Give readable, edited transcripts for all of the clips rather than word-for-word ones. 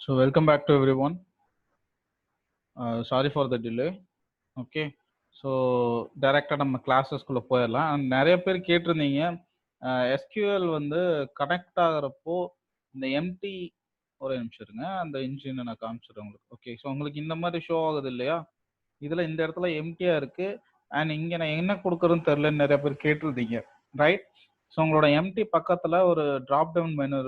So welcome back to everyone. Sorry for the delay. Okay. So டைரெக்டாக நம்ம கிளாஸஸ்குள்ளே போயிடலாம். நிறைய பேர் கேட்டிருந்தீங்க எஸ்கியூஎல் வந்து கனெக்ட் ஆகிறப்போ இந்த எம்டி ஒரு நிமிஷம் இருங்க, அந்த இன்ஜினை நான் காமிச்சிடுறேன் உங்களுக்கு. ஓகே, ஸோ உங்களுக்கு இந்த மாதிரி ஷோ ஆகுது இல்லையா, இதில் இந்த இடத்துல எம்டியாக இருக்குது. அண்ட் இங்கே நான் என்ன கொடுக்குறேன்னு தெரிலன்னு நிறைய பேர் கேட்டிருந்தீங்க, ரைட்? ஸோ உங்களோட எம்டி பக்கத்தில் ஒரு drop down menu,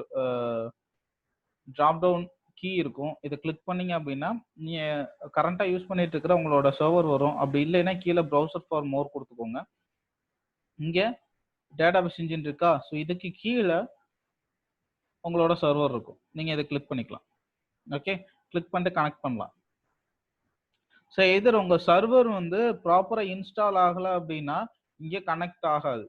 drop down key இருக்கும். இதை கிளிக் பண்ணீங்க அப்படின்னா நீங்கள் கரண்ட்டாக யூஸ் பண்ணிட்டு இருக்கிற உங்களோட சர்வர் வரும். அப்படி இல்லைன்னா கீழே ப்ரௌசர் ஃபார் மோர் கொடுத்துக்கோங்க. இங்கே டேட்டாபேஸ் இன்ஜின் இருக்கா, ஸோ இதுக்கு கீழே உங்களோட சர்வர் இருக்கும். நீங்கள் இதை கிளிக் பண்ணிக்கலாம். ஓகே, கிளிக் பண்ணிட்டு கனெக்ட் பண்ணலாம். ஸோ எதிர் உங்கள் சர்வர் வந்து ப்ராப்பராக இன்ஸ்டால் ஆகலை அப்படின்னா இங்கே கனெக்ட் ஆகாது.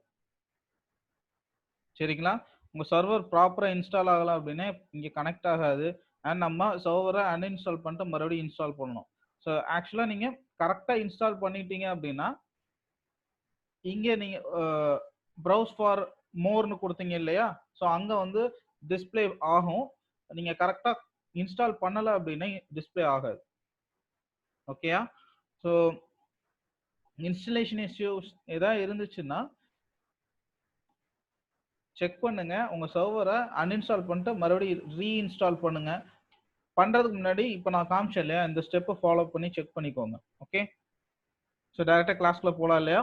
சரிங்களா? உங்கள் சர்வர் ப்ராப்பராக இன்ஸ்டால் ஆகலை அப்படின்னா இங்கே கனெக்ட் ஆகாது. அண்ட் நம்ம சர்வரை அன்இன்ஸ்டால் பண்ணிட்டு மறுபடியும் இன்ஸ்டால் பண்ணணும். ஸோ ஆக்சுவலாக நீங்கள் கரெக்டாக இன்ஸ்டால் பண்ணிட்டீங்க அப்படின்னா இங்கே நீங்கள் ப்ரௌஸ் ஃபார் மோர்னு கொடுத்தீங்க இல்லையா, ஸோ அங்கே வந்து டிஸ்பிளே ஆகும். நீங்கள் கரெக்டாக இன்ஸ்டால் பண்ணலை அப்படின்னா டிஸ்பிளே ஆகாது. ஓகேயா? ஸோ இன்ஸ்டலேஷன் இஷ்யூஸ் ஏதாவது இருந்துச்சுன்னா செக் பண்ணுங்க. உங்கள் சர்வரை அன்இன்ஸ்டால் பண்ணிட்டு மறுபடியும் ரீஇன்ஸ்டால் பண்ணுங்க. பண்ணுறதுக்கு முன்னாடி இப்போ நான் காமிச்சேன் இல்லையா, இந்த ஸ்டெப்பை ஃபாலோ பண்ணி செக் பண்ணிக்கோங்க. ஓகே, ஸோ டைரெக்டாக கிளாஸ்க்குள்ள போகலாம் இல்லையா?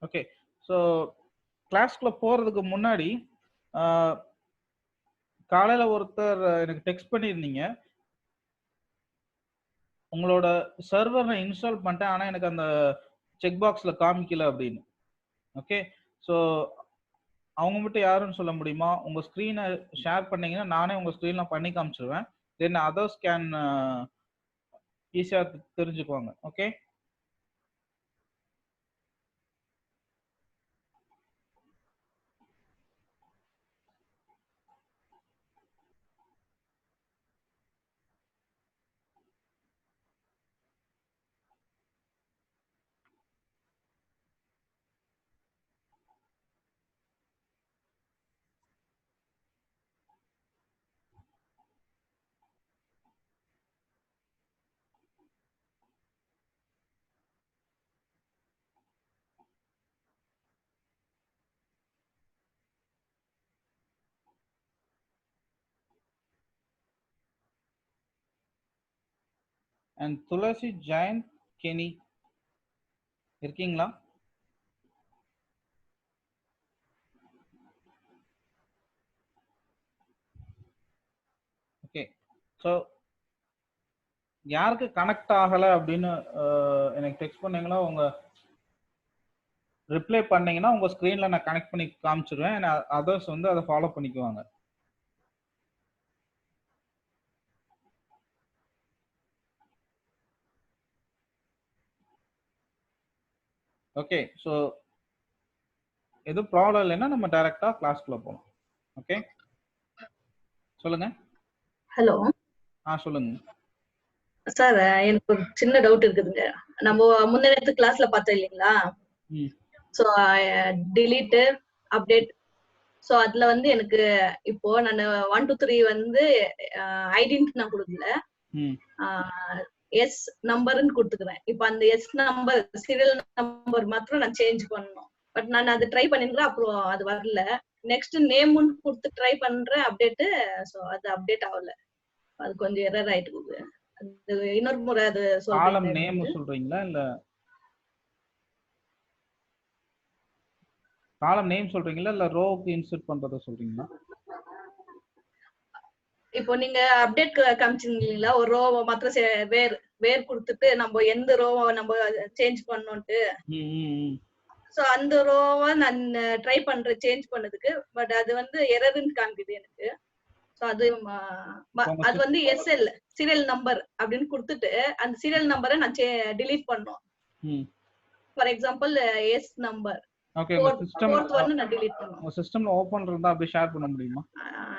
ஓகே, ஸோ கிளாஸ்க்குள்ள போகிறதுக்கு முன்னாடி காலையில் ஒருத்தர் எனக்கு டெக்ஸ்ட் பண்ணியிருந்தீங்க, உங்களோட சர்வர் நான் இன்ஸ்டால் பண்ணிட்டேன் ஆனால் எனக்கு அந்த செக் பாக்ஸில் காமிக்கல அப்படின்னு. ஓகே, ஸோ அவங்க மட்டும் யாருன்னு சொல்ல முடியுமா? உங்கள் ஸ்க்ரீனை ஷேர் பண்ணீங்கன்னா நானே உங்கள் ஸ்க்ரீனில் பண்ணி காமிச்சிருவேன். தென் அதர்ஸ் கேன் ஈஸியாக தெரிஞ்சுக்குவாங்க. ஓகே, அண்ட் துளசி ஜெயன் கெனி இருக்கீங்களா? ஓகே, ஸோ யாருக்கு கனெக்ட் ஆகலை அப்படின்னு எனக்கு டெக்ஸ்ட் பண்ணீங்களா, உங்கள் ரிப்ளை பண்ணீங்கன்னா உங்கள் ஸ்க்ரீனில் நான் கனெக்ட் பண்ணி காமிச்சிடுவேன். அதர்ஸ் வந்து அதை ஃபாலோ பண்ணிக்குவாங்க. ஓகே, ஸோ எதுவும் ப்ராப்ளம் இல்லைன்னா நம்ம டைரெக்டாக கிளாஸ்க்குள்ள போகலாம். ஓகே, சொல்லுங்க. ஹலோ. சொல்லுங்க சார், எனக்கு ஒரு சின்ன டவுட் இருக்குதுங்க. நம்ம முன்னேற்ற கிளாஸ்ல பார்த்தோம் இல்லைங்களா, ஸோ டிலீட் அப்டேட். ஸோ அதுல வந்து எனக்கு இப்போ நான் 1 2 3 வந்து ஐடென்டி நான் கொடுக்கல, எஸ் நம்பர்னு கொடுத்துக்கிறேன். இப்போ அந்த எஸ் நம்பர் சீரியல் நம்பர் மாத்திரம் நான் சேஞ்ச் பண்ணணும். பட் நான் அது ட்ரை பண்ணிருக்கேன், அப்புறம் அது வரல. நெக்ஸ்ட் நேம்னு கொடுத்து ட்ரை பண்றேன் அப்டேட். ஸோ அது அப்டேட் ஆகல, அது கொஞ்சம் எரர் ஆயிட்டு இருக்குது. அது இன்னொரு முறை அது காலம் நேம் சொல்றீங்களா இல்ல காலம் நேம் சொல்றீங்களா இல்ல ரோவுக்கு இன்சர்ட் பண்றத சொல்றீங்களா? இப்போ நீங்க அப்டேட் காமிச்சிருந்தீங்களா, ஒரு ரோவை மாத்திரம் வேர் கொடுத்துட்டு நம்ம எந்த ரோவை நம்ம சேஞ்ச் பண்ணோம்ட்டு. சோ அந்த ரோவை நான் ட்ரை பண்றேன் சேஞ்ச் பண்ணதுக்கு. பட் அது வந்து எரர்னு காமிக்குது எனக்கு. சோ அது வந்து எஸ்எல் சீரியல் நம்பர் அப்படின்னு கொடுத்துட்டு அந்த சீரியல் நம்பரை நான் டிலீட் பண்ணோம். For example S number. Okay, உங்க சிஸ்டம் நான் delete பண்ணனும். உங்க சிஸ்டம்ல ஓபன் இருந்தா அப்படியே ஷேர் பண்ண முடியுமா?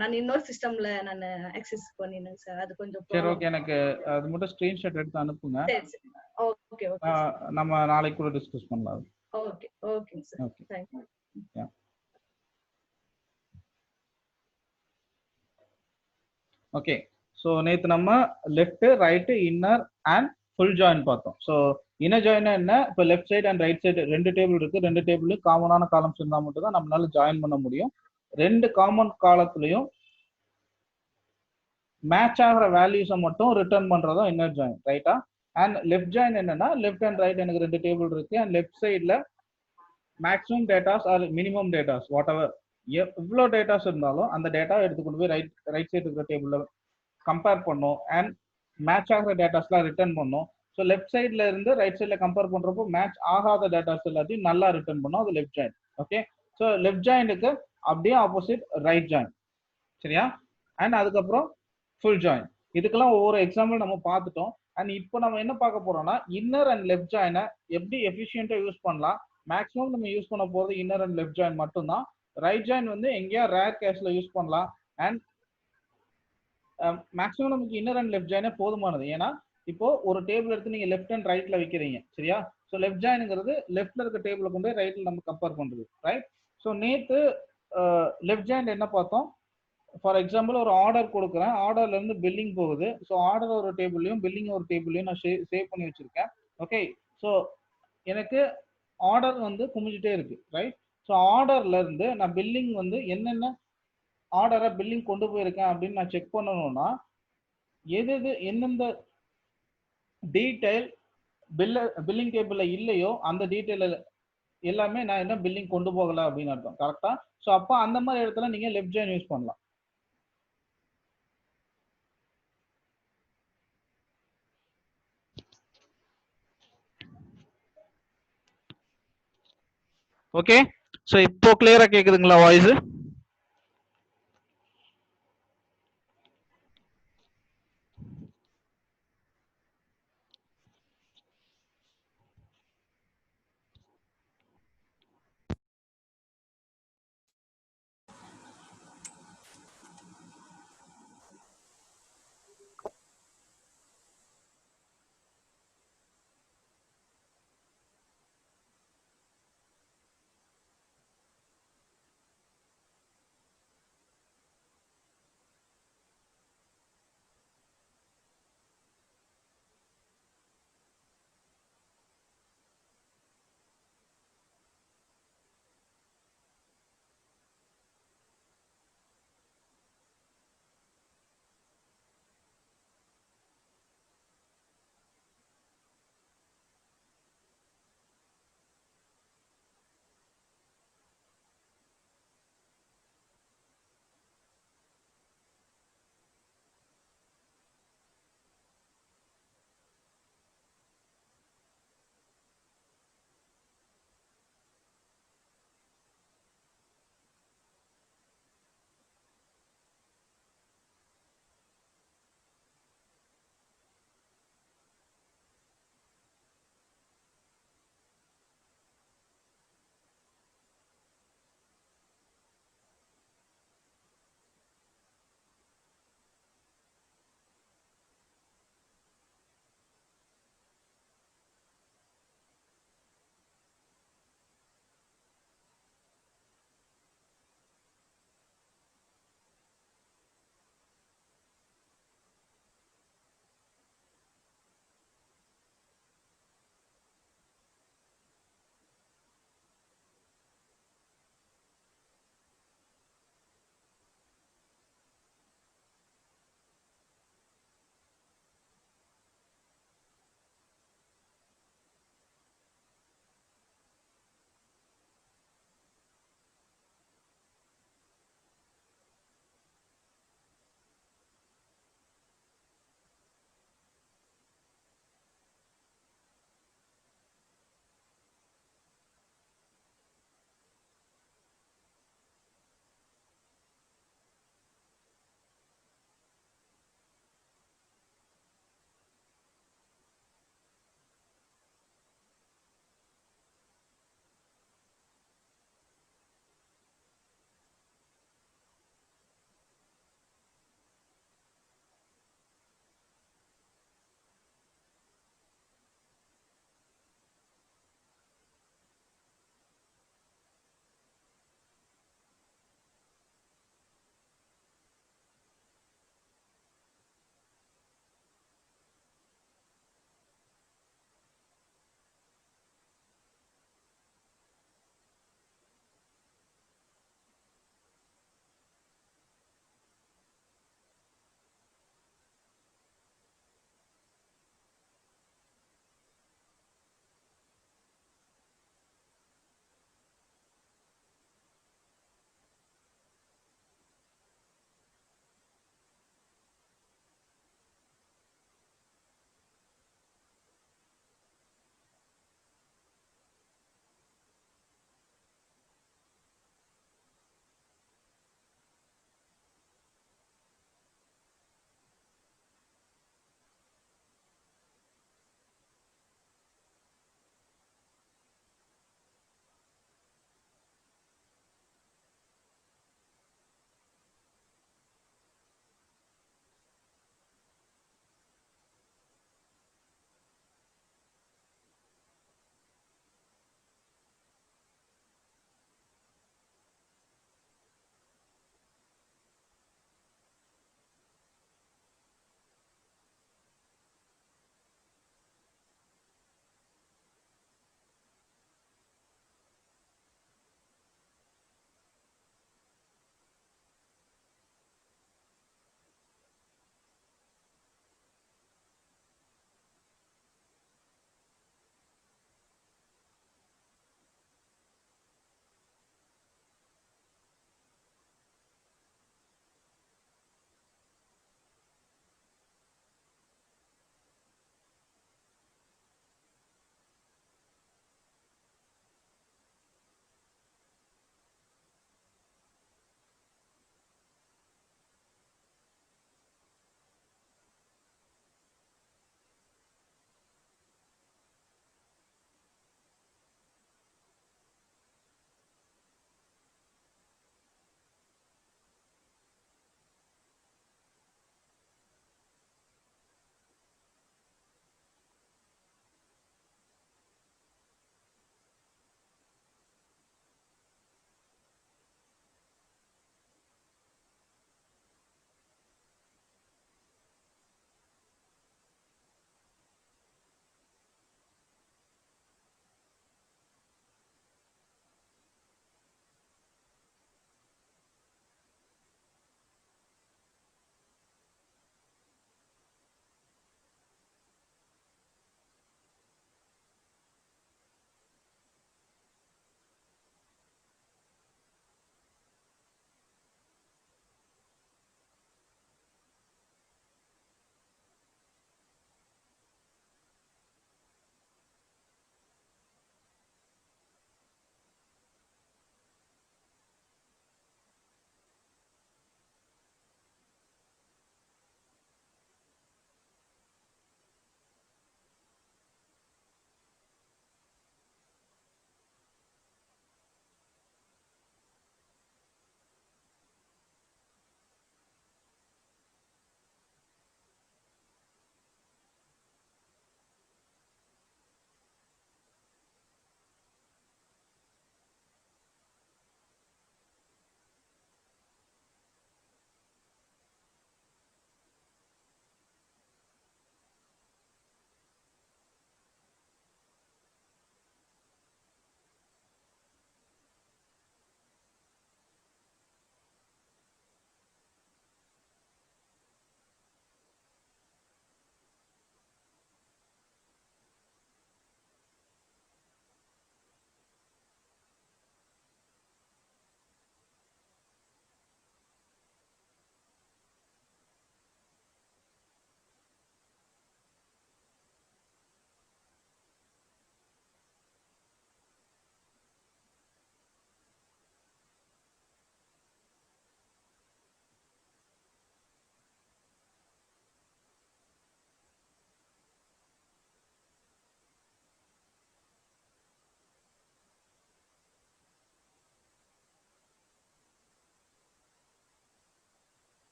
நான் இன்னொரு சிஸ்டம்ல நான் அக்சஸ் பண்ணினேன் சார். அது கொஞ்சம் சரி, ஓகே, எனக்கு அது மட்டும் ஸ்கிரீன்ஷாட் எடுத்து அனுப்புங்க. சரி, ஓகே ஓகே. நம்ம நாளைக்கு கூட டிஸ்கஸ் பண்ணலாம். ஓகே ஓகேங்க sir. Okay. Thank you. Okay. So நேற்று நம்ம left right inner and full join பார்த்தோம். ஸோ இன்னர் ஜாயின் என்ன, இப்போ left side and right side 2 table இருக்கு. 2 டேபிளும் காமனான காலம்ஸ் இருந்தால் மட்டும் தான் நம்மளால ஜாயின் பண்ண முடியும். 2 காமன் காலத்துலையும் மேட்ச் ஆகிற வேல்யூஸை மட்டும் ரிட்டர்ன் பண்றதும் இன்னர் ஜாயின், ரைட்டா? அண்ட் லெஃப்ட் ஜாயின் என்னன்னா, லெஃப்ட் அண்ட் ரைட் எனக்கு 2 டேபிள் இருக்கு அண்ட் லெஃப்ட் சைடில் maximum datas or minimum datas whatever எவ்வளோ டேட்டாஸ் இருந்தாலும் அந்த டேட்டா எடுத்துக்கொண்டு போய் ரைட் சைடு இருக்கிற டேபிளில் கம்பேர் பண்ணும் அண்ட் மேட்ச் ஆகிற டேட்டாஸ்லாம் ரிட்டர்ன் பண்ணும். ஸோ லெஃப்ட் சைடில் இருந்து ரைட் சைடில் கம்பேர் பண்ணுறப்போ மேட்ச் ஆகாத டேட்டாஸ் எல்லாத்தையும் நல்லா ரிட்டர்ன் பண்ணும். அது left join. Okay. So left ஜாயினுக்கு அப்படியே ஆப்போசிட் ரைட் ஜாயின், சரியா? அண்ட் அதுக்கப்புறம் ஃபுல் ஜாயின். இதுக்கெல்லாம் ஒவ்வொரு எக்ஸாம்பிள் நம்ம பார்த்துட்டோம். அண்ட் இப்போ நம்ம என்ன பார்க்க போறோம்னா, இன்னர் அண்ட் லெஃப்ட் ஜாயினை எப்படி எஃபிஷியன்ட்டாக யூஸ் பண்ணலாம். மேக்ஸிமம் நம்ம யூஸ் பண்ண போகிறது இன்னர் அண்ட் லெஃப்ட் ஜாயின் மட்டும்தான். ரைட் ஜாயின் வந்து எங்கேயா ரேர் கேஸ்ல யூஸ் பண்ணலாம். அண்ட் மேக்ஸிமம் நமக்கு இன்னர் அண்ட் லெஃப்ட் ஜாயினே போதுமானது. ஏன்னா இப்போ ஒரு டேபிள் எடுத்து நீங்க லெஃப்ட் அண்ட் ரைட்ல வைக்கிறீங்க, சரியா? ஸோ லெஃப்ட் ஜாயின்ங்கிறது லெஃப்ட்ல இருக்க டேபிளை கொண்டு ரைட்ல நம்ம கம்பேர் பண்றது, ரைட்? ஸோ நேற்று லெஃப்ட் ஜாயின் என்ன பார்த்தோம்? ஃபார் எக்ஸாம்பிள் ஒரு ஆர்டர் கொடுக்குறேன், ஆர்டர்ல இருந்து பில்லிங் போகுது. ஸோ ஆர்டர் ஒரு டேபிளையும் பில்லிங் ஒரு டேபிளையும் நான் சேவ் பண்ணி வச்சிருக்கேன். ஓகே. ஸோ எனக்கு ஆர்டர் வந்து குமிஞ்சிட்டே இருக்கு, ரைட்? ஸோ ஆர்டர்ல இருந்து நான் பில்லிங் வந்து என்னென்ன ஆர்டரை பில்லிங் கொண்டு போயிருக்கேன் அப்படின்னு நான் செக் பண்ணணும்னா, எந்தெந்த டீடைல் பில்லிங் டேபிள்ல இல்லையோ அந்த டீடைல் எல்லாமே நான் என்ன பில்லிங் கொண்டு போகல அப்படின்னு அர்த்தம், கரெக்டா? ஸோ அப்போ அந்த மாதிரி இடத்துல நீங்க லெஃப்ட் ஜாயின் யூஸ் பண்ணலாம். ஓகே. ஸோ இப்போ கிளியரா கேக்குதுங்களா வாய்ஸ்?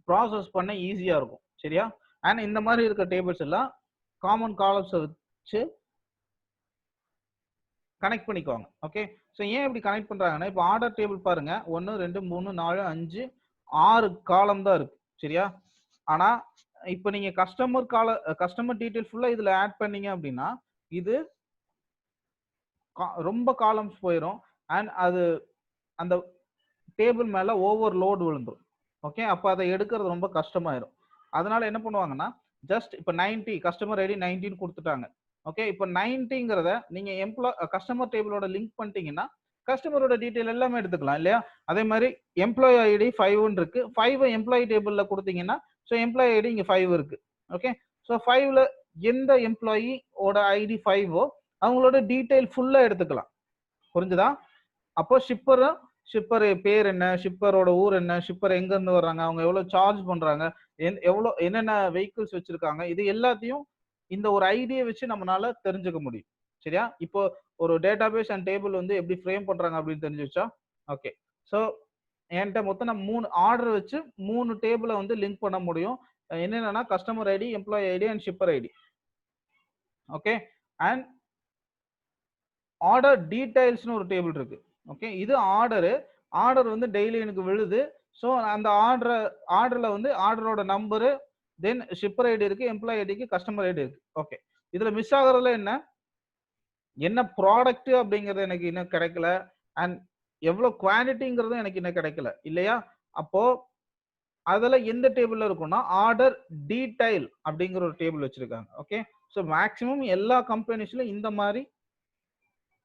ப்ராசஸ் பண்ண ஈஸியா இருக்கும். சரியா? அண்ட் இந்த மாதிரி இருக்க டேபிள்ஸ் எல்லாம் காமன் காலம்ஸ் வச்சு கனெக்ட் பண்ணிக்குவாங்க. ஓகே, ஸோ ஏன் இப்படி கனெக்ட் பண்றாங்கன்னா, இப்போ ஆர்டர் டேபிள் பாருங்க, 1 2 3 4 5 6 காலம் தான் இருக்கு. சரியா? ஆனா இப்போ நீங்க கஸ்டமர் டீடைல் ஃபுல்லா இதுல ஆட் பண்ணீங்க அப்படின்னா இது ரொம்ப காலம்ஸ் போயிடும். அண்ட் அது அந்த டேபிள் மேல ஓவர்லோட் விழுந்துரும். ஓகே, அப்ப அதை எடுக்கிறது ரொம்ப கஷ்டமாயிரும். அதனால என்ன பண்ணுவாங்கன்னா, ஜஸ்ட் இப்போ 90 கஸ்டமர் ஐடி 19 கொடுத்துட்டாங்க. ஓகே, இப்போ 90ங்கிறத நீங்க கஸ்டமர் டேபிளோட லிங்க் பண்ணிட்டீங்கன்னா கஸ்டமரோட டீடைல் எல்லாமே எடுத்துக்கலாம் இல்லையா? அதே மாதிரி எம்ப்ளாயி ஐடி 5 இருக்கு, 5 எம்ப்ளாயி டேபிள்ல கொடுத்தீங்கன்னா ஸோ எம்ப்ளாயி ஐடி இங்க 5 இருக்கு. ஓகே, ஸோ 5ல எந்த எம்ப்ளாயி ஓட ஐடி 5ஓ அவங்களோட டீடைல் ஃபுல்லா எடுத்துக்கலாம். புரிஞ்சுதா? அப்போ ஷிப்பர் பேர் என்ன, ஷிப்பரோட ஊர் என்ன, ஷிப்பர் எங்க இருந்து வர்றாங்க, அவங்க எவ்வளவு சார்ஜ் பண்றாங்க, என்னென்ன வெஹிக்கிள்ஸ் வச்சிருக்காங்க, இது எல்லாத்தையும் இந்த ஒரு ஐடியை வச்சு நம்மளால தெரிஞ்சுக்க முடியும். சரியா? இப்போ ஒரு டேட்டாபேஸ் அண்ட் டேபிள் வந்து எப்படி ஃப்ரேம் பண்றாங்க அப்படின்னு தெரிஞ்சு வச்சா ஓகே. ஸோ என்கிட்ட மொத்தம் நான் 3 ஆர்டர் வச்சு 3 டேபிளை வந்து லிங்க் பண்ண முடியும். என்னென்னா customer ID, employee ID and shipper ID. Okay, and order டீடைல்ஸ்னு ஒரு டேபிள் இருக்கு. ஓகே, இது ஆர்டர் வந்து டெய்லி எனக்கு விழுது. ஸோ அந்த ஆர்டர்ல வந்து ஆர்டரோட நம்பரு, தென் ஷிப்பர் ஐடி இருக்கு, எம்ப்ளாயி ஐடிக்கு கஸ்டமர் ஐடி இருக்கு. ஓகே, இதுல மிஸ் ஆகுறதுல என்ன ப்ராடக்ட் அப்படிங்கிறது எனக்கு இன்னும் கிடைக்கல, அண்ட் எவ்வளவு குவான்டிட்டிங்கிறதும் எனக்கு இன்னும் கிடைக்கல இல்லையா? அப்போ அதுல எந்த டேபிள்ல இருக்கும்னா ஆர்டர் டீடைல் அப்படிங்கிற ஒரு டேபிள் வச்சிருக்காங்க. ஓகே, ஸோ மேக்சிமம் எல்லா கம்பெனிஸ்ல இந்த மாதிரி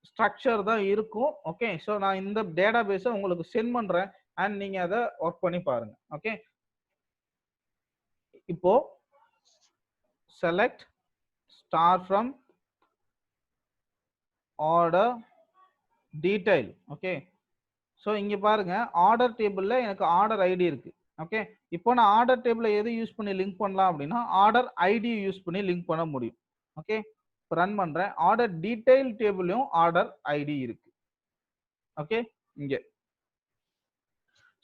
ஸ்ட்ரக்சர் தான் இருக்கும். ஓகே, ஸோ நான் இந்த டேட்டா பேஸை உங்களுக்கு சென்ட் பண்றேன் அண்ட் நீங்க அதை ஒர்க் பண்ணி பாருங்க. ஓகே, இப்போ select star from order detail. Okay, so இங்க பாருங்க ஆர்டர் டேபிள்ல எனக்கு ஆர்டர் ஐடி இருக்கு. ஓகே, இப்போ நான் ஆர்டர் டேபிள எது யூஸ் பண்ணி லிங்க் பண்ணலாம் அப்படின்னா ஆர்டர் ஐடி யூஸ் பண்ணி லிங்க் பண்ண முடியும். ஓகே, ரன் பண்றேன். ஆர்டர் டீடைல் டேபிளையும் ஆர்டர் ஐடி இருக்கு. ஓகே, இங்க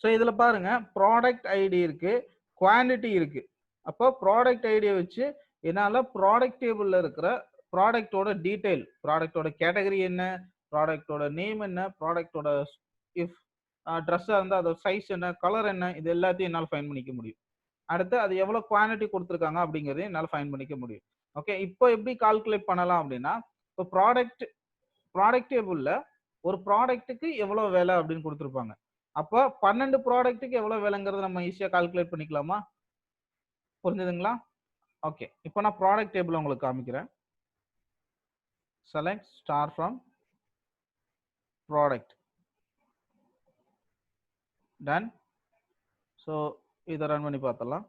ஸோ இதுல பாருங்க ப்ராடக்ட் ஐடி இருக்கு, குவான்டிட்டி இருக்கு. அப்போ ப்ராடக்ட் ஐடியை வச்சு என்னால ப்ராடக்ட் டேபிள்ல இருக்கிற ப்ராடக்டோட டீடைல், ப்ராடக்டோட கேட்டகரி என்ன, ப்ராடக்டோட நேம் என்ன, ப்ராடக்டோட இஃப் ட்ரெஸ்ஸா இருந்தா அதோட சைஸ் என்ன, கலர் என்ன, இது எல்லாத்தையும் என்னால் ஃபைன் பண்ணிக்க முடியும். அடுத்து அது எவ்வளவு குவான்டிட்டி கொடுத்துருக்காங்க அப்படிங்கறதையும் என்னால் ஃபைன் பண்ணிக்க முடியும். ஓகே, இப்போ எப்படி கால்குலேட் பண்ணலாம் அப்படின்னா, இப்போ ப்ராடக்ட் டேபிள்ல ஒரு ப்ராடக்ட்டுக்கு எவ்வளவு வேலை அப்படின்னு கொடுத்துருப்பாங்க. அப்போ 12 ப்ராடக்ட்டுக்கு எவ்வளவு வேலைங்கிறத நம்ம ஈஸியா கால்குலேட் பண்ணிக்கலாமா? புரிஞ்சுதுங்களா? ஓகே, இப்போ நான் ப்ராடக்ட் டேபிள் உங்களுக்கு காமிக்கிறேன். Select star from product, done. So இதை ரன் பண்ணி பார்த்தலாம்.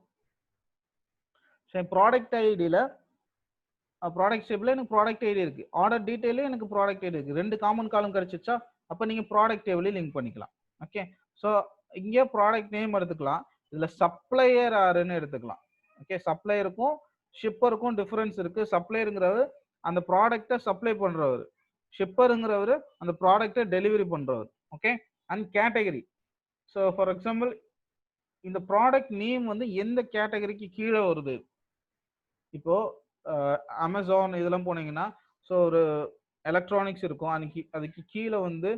சரி, ப்ராடக்ட் ஐடியில் ப்ராடக்ட் டேபிள் எனக்கு ப்ராடக்ட் ஐடி இருக்கு, ஆர்டர் டீடைலும் எனக்கு ப்ராடக்ட் ஐடி இருக்கு, 2 காமன் காலம் கிடைச்சிச்சா? அப்போ நீங்க ப்ராடக்ட் டேபிளையும் லிங்க் பண்ணிக்கலாம். ஓகே, ஸோ இங்கே ப்ராடக்ட் நேம் எடுத்துக்கலாம், இதுல சப்ளையர் யாருன்னு எடுத்துக்கலாம். ஓகே, சப்ளையருக்கும் ஷிப்பருக்கும் டிஃபரன்ஸ் இருக்கு. சப்ளையருங்கிறவர் அந்த ப்ராடக்டை சப்ளை பண்றவர், ஷிப்பருங்கிறவர் அந்த ப்ராடக்டை டெலிவரி பண்றவர். Okay, and category. So for example இந்த ப்ராடக்ட் நேம் வந்து எந்த கேட்டகரிக்கு கீழே வருது. இப்போ அமேசான் இதெல்லாம் போனீங்கன்னா ஸோ ஒரு எலக்ட்ரானிக்ஸ் இருக்கும், அதுக்கு கீழே வந்து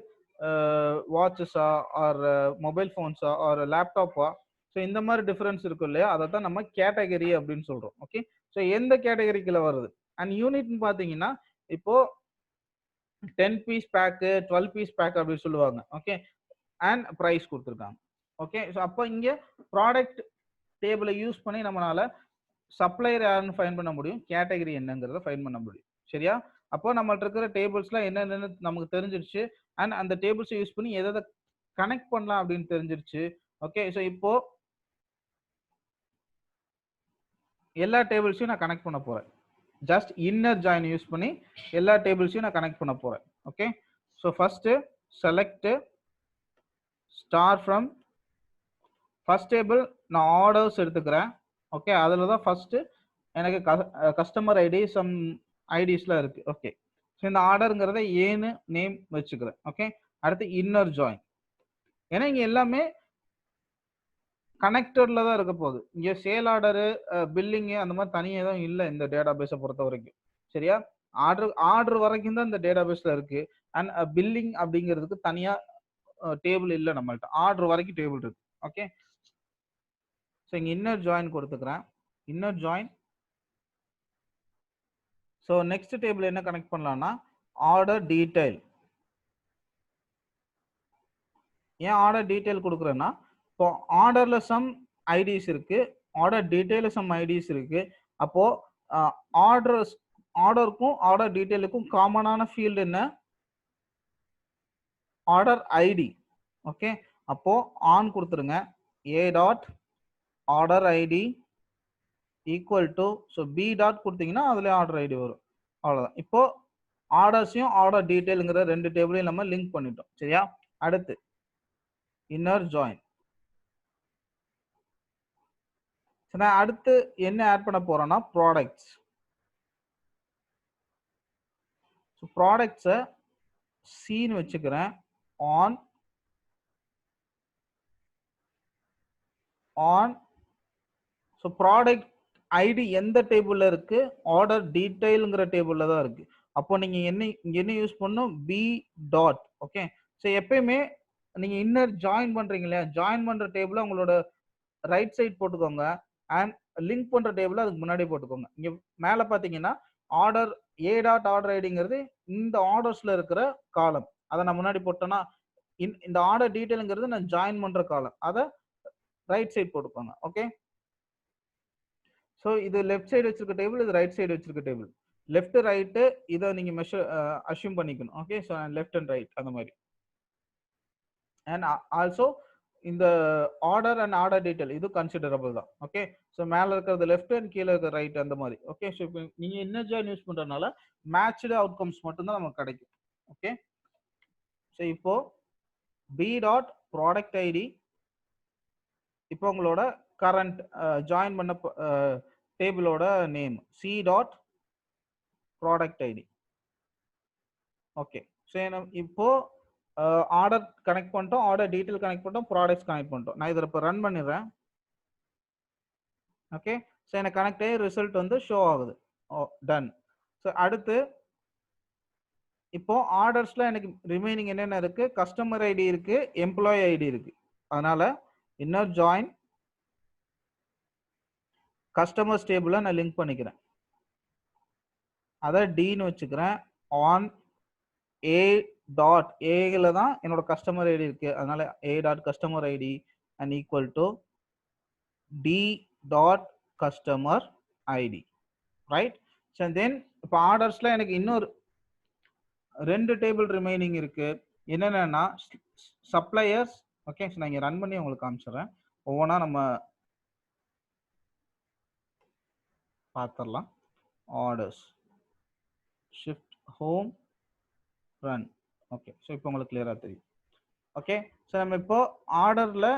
வாட்சஸா ஆர் மொபைல் ஃபோன்ஸா ஆர் லேப்டாப்பா, ஸோ இந்த மாதிரி டிஃபரன்ஸ் இருக்கும் இல்லையா? அதை தான் நம்ம கேட்டகரி அப்படின்னு சொல்றோம். ஓகே, ஸோ எந்த கேட்டகரிக்குள்ள வருது. அண்ட் யூனிட்னு பார்த்தீங்கன்னா இப்போ 10 பீஸ் பேக்கு, 12 பீஸ் பேக் அப்படின்னு சொல்லுவாங்க. ஓகே, அண்ட் ப்ரைஸ் கொடுத்துருக்காங்க. ஓகே, ஸோ அப்போ இங்கே ப்ராடக்ட் டேபிளை யூஸ் பண்ணி நம்மளால சப்ளையர் யாருன்னு ஃபைன் பண்ண முடியும், கேட்டகரி என்னங்கிறத ஃபைன் பண்ண முடியும். சரியா? அப்போ நம்மள்ட்ட இருக்கிற டேபிள்ஸ்லாம் என்னென்னு நமக்கு தெரிஞ்சிருச்சு. அண்ட் அந்த டேபிள்ஸை யூஸ் பண்ணி எதை கனெக்ட் பண்ணலாம் அப்படின்னு தெரிஞ்சிருச்சு. ஓகே, ஸோ இப்போ எல்லா டேபிள்ஸையும் நான் கனெக்ட் பண்ண போறேன். ஜஸ்ட் இன்னர் ஜாயின் யூஸ் பண்ணி எல்லா டேபிள்ஸையும் நான் கனெக்ட் பண்ண போறேன். Okay, so first select star from first table, நான் ஆர்டர்ஸ் எடுத்துக்கிறேன். ஓகே, அதில் தான் ஃபர்ஸ்ட் எனக்கு கஸ்டமர் ஐடி சம் ஐடிஸ்லாம் இருக்கு. ஓகே, ஸோ இந்த ஆர்டருங்கிறத ஏன்னு நேம் வச்சுக்கிறேன். ஓகே, அடுத்து இன்னர் ஜாயின், ஏன்னா இங்கே எல்லாமே கனெக்டட்ல தான் இருக்க போகுது. இங்க சேல் ஆர்டரு, பில்லிங் அந்த மாதிரி தனியா எதுவும் இல்ல இந்த டேட்டாபேஸ பொறுத்தவரைக்கும். சரியா? ஆர்டர் வரைக்கும் தான் இந்த டேட்டாபேஸ்ல இருக்கு. அண்ட் பில்லிங் அப்படிங்கிறதுக்கு தனியா டேபிள் இல்ல நம்மள்ட்ட. ஆர்டர் வரைக்கும் டேபிள் இருக்கு. ஓகே. ஸோ இங்க இன்னர் ஜாயின் கொடுத்துக்கிறேன். Inner join. So next table என்ன கனெக்ட் பண்ணலாம்னா ஆர்டர் டீடைல். ஏன் ஆர்டர் டீடைல் கொடுக்குறேன்னா இப்போ ஆர்டர்ல சம் ஐடிஸ் இருக்கு, ஆர்டர் டீடைல சம் ஐடிஸ் இருக்கு. அப்போ ஆர்டருக்கும் ஆர்டர் டீடைலுக்கும் காமனான ஃபீல்டு என்ன? Order ID. ஓகே. அப்போ ஆன் கொடுத்துருங்க. A dot order ID equal to, so B dot கொடுத்தீங்கன்னா அதுல ஆர்டர் ஐடி வரும். அவ்வளவுதான். இப்போ ஆர்டர்ஸையும் ஆர்டர் டீடைலுங்கிற ரெண்டு டேபிளையும் நம்ம லிங்க் பண்ணிட்டோம். சரியா? அடுத்து இன்னர் ஜாயின். நான் அடுத்து என்ன ஆட் பண்ண போறேன்னா ப்ராடக்ட்ஸ். ப்ராடக்ட்ஸை சீன்னு வச்சுக்கிறேன். On on so product ID எந்த டேபிள்ல இருக்கு? ஆர்டர் டீடைல்ங்கிற டேபிள்ல தான் இருக்கு. அப்போ நீங்க என்ன யூஸ் பண்ணணும்? B dot. ஓகே. ஸோ எப்பயுமே நீங்க இன்னர் ஜாயின் பண்றீங்க இல்லையா, ஜாயின் பண்ற டேபிள உங்களோட ரைட் சைட் போட்டுக்கோங்க. அண்ட் லிங்க் பண்ற டேபிள் அதுக்கு முன்னாடி போட்டுக்கோங்க. இங்க மேல பாத்தீங்கன்னா ஆர்டர் ஏ டாட் ஆர்டர் ஐடிங்கிறது இந்த ஆர்டர்ஸ்ல இருக்கிற காலம். அதை நான் முன்னாடி போட்டேன்னா இந்த ஆர்டர் டீடைல்ங்கிறது நான் ஜாயின் பண்ற காலம். அதை ரைட் சைட் போட்டுக்கோங்க. ஓகே. ஸோ இது லெஃப்ட் சைடு வச்சிருக்க டேபிள், இது ரைட் சைடு வச்சிருக்க டேபிள். லெஃப்ட் ரைட்டு இதை நீங்க அஷ்யூம் பண்ணிக்கணும். Okay. So left and right அந்த மாதிரி. அண்ட் ஆல்சோ இந்த ஆர்டர் அண்ட் ஆர்டர் டீடைல் இது கன்சிடரபிள் தான். ஓகே. ஸோ மேல இருக்கிறது லெஃப்ட் அண்ட் கீழே இருக்கிற ரைட் அந்த மாதிரி. ஓகே. ஸோ இப்போ நீங்க இன்னர் ஜாயின் யூஸ் பண்றதுனால மேட்ச்டு அவுட்கம்ஸ் மட்டும்தான் நமக்கு கிடைக்கும். ஓகே. ஸோ இப்போ பி டாட் ப்ராடக்ட் ஐடி, இப்போ உங்களோட கரண்ட் ஜாயின் பண்ண டேபிளோட name C dot product ID. Okay. So இப்போ ஆர்டர் கனெக்ட் பண்ணிட்டோம், ஆர்டர் டீடைல் கனெக்ட் பண்ணிட்டோம், ப்ராடக்ட்ஸ் கனெக்ட் பண்ணிட்டோம். நான் இதில் இப்போ ரன் பண்ணிடுறேன். ஓகே. ஸோ எனக்கு கனெக்ட் ஆகி ரிசல்ட் வந்து ஷோ ஆகுது. டன். ஸோ அடுத்து இப்போ ஆர்டர்ஸ்ல எனக்கு ரிமைனிங் என்னென்ன இருக்கு? கஸ்டமர் ஐடி இருக்கு, எம்ப்ளாயி ஐடி இருக்கு. அதனால இன்னர் ஜாயின் கஸ்டமர்ஸ் டேபிள நான் லிங்க் பண்ணிக்கிறேன். அதை டின்னு வச்சுக்கிறேன். ஆன் ஏ டாட் ஏல தான் என்னோட கஸ்டமர் ஐடி இருக்கு. அதனால A dot customer ID and equal to D dot customer ID. Right. So then இப்போ ஆர்டர்ஸ்ல எனக்கு இன்னொரு ரெண்டு டேபிள் ரிமைனிங் இருக்கு. என்னென்னா சப்ளையர்ஸ். ஓகே. ஸோ நான் இங்கே ரன் பண்ணி உங்களுக்கு காமிச்சிடுறேன். ஒவ்வொன்றா நம்ம பார்த்துடலாம். Orders shift home run. Okay. So இப்போ உங்களுக்கு கிளியராக தெரியும். ஓகே. ஸோ நம்ம இப்போ ஆர்டரில்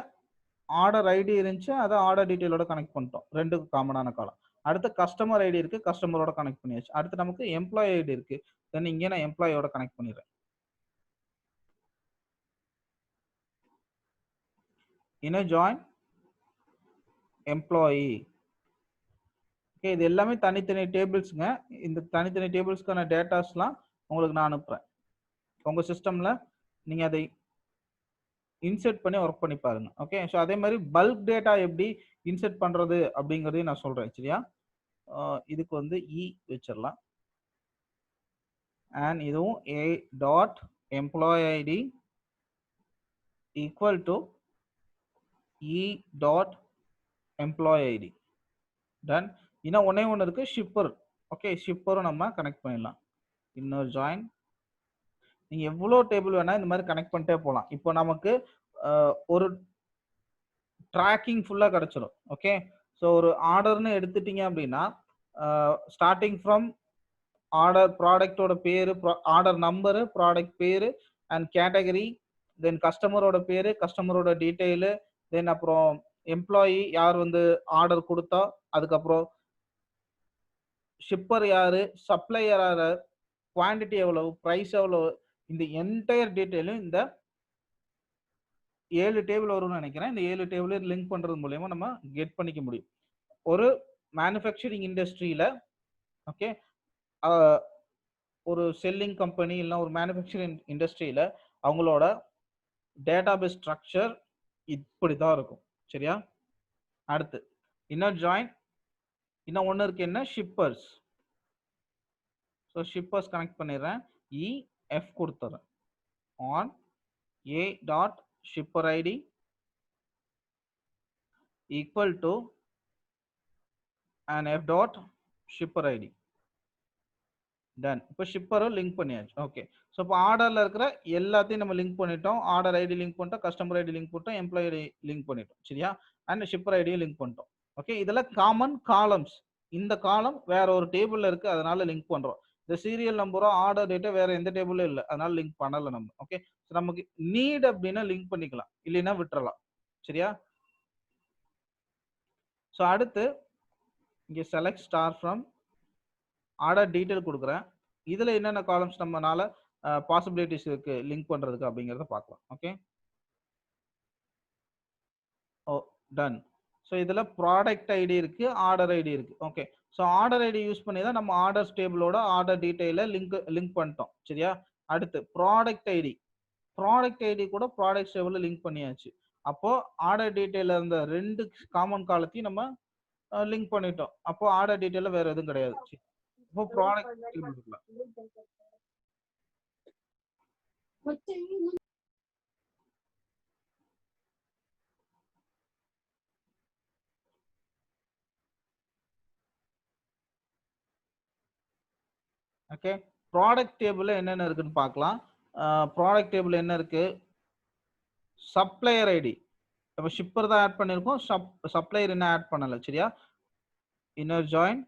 ஆர்டர் ஐடி இருந்துச்சு, அதை ஆர்டர் டீட்டெயிலோட கனெக்ட் பண்ணிட்டோம். ரெண்டுக்கு காமனான காலம். அடுத்து கஸ்டமர் ஐடி இருக்கு, கஸ்டமரோட கனெக்ட் பண்ணியாச்சு. அடுத்து நமக்கு எம்ப்ளாயி ஐடி இருக்கு. தென் இங்கே நான் எம்ப்ளாயோட கனெக்ட் பண்ணிடுறேன். Inner join employee. ஓகே. இது எல்லாமே தனித்தனி டேபிள்ஸ்ங்க. இந்த தனித்தனி டேபிள்ஸ்க்கான டேட்டாஸ்லாம் உங்களுக்கு நான் அனுப்புறேன். உங்க சிஸ்டம்ல நீங்க அதை இன்சர்ட் பண்ணி ஒர்க் பண்ணி பாருங்க. ஓகே. ஸோ அதே மாதிரி பல்க் டேட்டா எப்படி இன்சர்ட் பண்றது அப்படிங்கறதையும் நான் சொல்றேன். சரியா? இதுக்கு வந்து இ வச்சிடலாம். அண்ட் இதுவும் A dot employee ID equal to E dot employee ID. Done. இன்னும் ஒன்று இருக்கு, ஷிப்பர். ஓகே. ஷிப்பரும் நம்ம கனெக்ட் பண்ணிடலாம். Inner join. நீங்க எவ்வளோ டேபிள் வேணா இந்த மாதிரி கனெக்ட் பண்ணிட்டே போகலாம். இப்போ நமக்கு ஒரு ட்ராக்கிங் ஃபுல்லா கிடைச்சிடும். ஓகே. ஸோ ஒரு ஆர்டர்னு எடுத்துட்டீங்க அப்படின்னா ஸ்டார்டிங் ஃப்ரம் ஆர்டர், ப்ராடக்டோட பேரு, ஆர்டர் நம்பரு, ப்ராடக்ட் பேரு அண்ட் கேட்டகரி, தென் கஸ்டமரோட பேரு, கஸ்டமரோட டீட்டெயிலு, தென் அப்புறம் எம்ப்ளாயி யார் வந்து ஆர்டர் கொடுத்தா, அதுக்கப்புறம் ஷிப்பர் யாரு, சப்ளையர் யாரு, குவான்டிட்டி எவ்வளவு, ப்ரைஸ் எவ்வளவு, இந்த என்டையர் டீட்டெயிலும் இந்த 7 டேபிள் வரும்னு நினைக்கிறேன். இந்த 7 டேபிளை லிங்க் பண்றது மூலமா நம்ம கெட் பண்ணிக்க முடியும். ஒரு மேனுஃபேக்சரிங் இண்டஸ்ட்ரியில ஓகே ஒரு செல்லிங் கம்பெனி இல்ல ஒரு மேனுஃபேக்சரிங் இண்டஸ்ட்ரியில அவங்களோட டேட்டாபேஸ் ஸ்ட்ரக்சர் இப்படிதான் இருக்கும். சரியா? அடுத்து இன்னர் ஜாயின், இன்னும் ஒன்று இருக்கு, என்ன ஷிப்பர்ஸ். ஸோ ஷிப்பர்ஸ் கனெக்ட் பண்ணிடுறேன். எஃப் கொடுத்துறேன். On A dot shipper ID equal to and F dot shipper ID. Done. இப்போ ஷிப்பரும் லிங்க் பண்ணியாச்சு. ஓகே. ஸோ இப்போ ஆர்டர்ல இருக்கிற எல்லாத்தையும் நம்ம லிங்க் பண்ணிட்டோம். ஆர்டர் ஐடி லிங்க் பண்ணிட்டோம், கஸ்டமர் ஐடி லிங்க் பண்ணிட்டோம், எம்ப்ளாயி ஐடி லிங்க் பண்ணிட்டோம். சரியா? அண்ட் ஷிப்பர் ஐடியும் லிங்க் பண்ணிட்டோம். ஓகே. இதெல்லாம் காமன் காலம்ஸ். இந்த காலம் வேற ஒரு டேபிள்ல இருக்கு, அதனால லிங்க் பண்றோம். இந்த சீரியல் நம்பரோ ஆர்டர் டேட்டா வேற எந்த டேபிளும் இல்லை, அதனால லிங்க் பண்ணல நம்ம. ஓகே. நமக்கு நீட் அப்படின்னா லிங்க் பண்ணிக்கலாம், இல்லைன்னா விட்டுறலாம். சரியா? ஸோ அடுத்து இங்கே select star from order detail கொடுக்குறேன். இதுல என்னென்ன காலம்ஸ் நம்மனால பாசிபிலிட்டிஸ் இருக்கு லிங்க் பண்றதுக்கு அப்படிங்கறத பார்க்கலாம். ஓகே. Oh done. ஸோ இதுல ப்ராடக்ட் ஐடி இருக்கு, ஆர்டர் ஐடி இருக்கு. Okay. So order ID use பண்ணி தான் நம்ம ஆர்டர் டேபிளோட ஆர்டர் டீட்டெயில லிங்க் பண்ணிட்டோம். சரியா? அடுத்து ப்ராடக்ட் ஐடி. ப்ராடக்ட் ஐடி கூட ப்ராடக்ட் டேபிள்ல லிங்க் பண்ணியாச்சு. அப்போ ஆர்டர் டீட்டெயில இருந்த 2 காமன் காலத்தையும் நம்ம லிங்க் பண்ணிட்டோம். அப்போ ஆர்டர் டீட்டெயில வேற எதுவும் கிடையாது. இப்போ ப்ராடக்ட் டேபிள் இருக்கலாம். ஓகே. ப்ராடக்ட் டேபிள்ல என்னென்ன இருக்குன்னு பார்க்கலாம். ப்ராடக்ட் டேபிள் என்ன இருக்கு? Supplier ID. இப்போ ஷிப்பர் தான் ஆட் பண்ணிருக்கோம், சப்ளையர் என்ன ஆட் பண்ணல. சரியா? இன்னர் ஜாயின்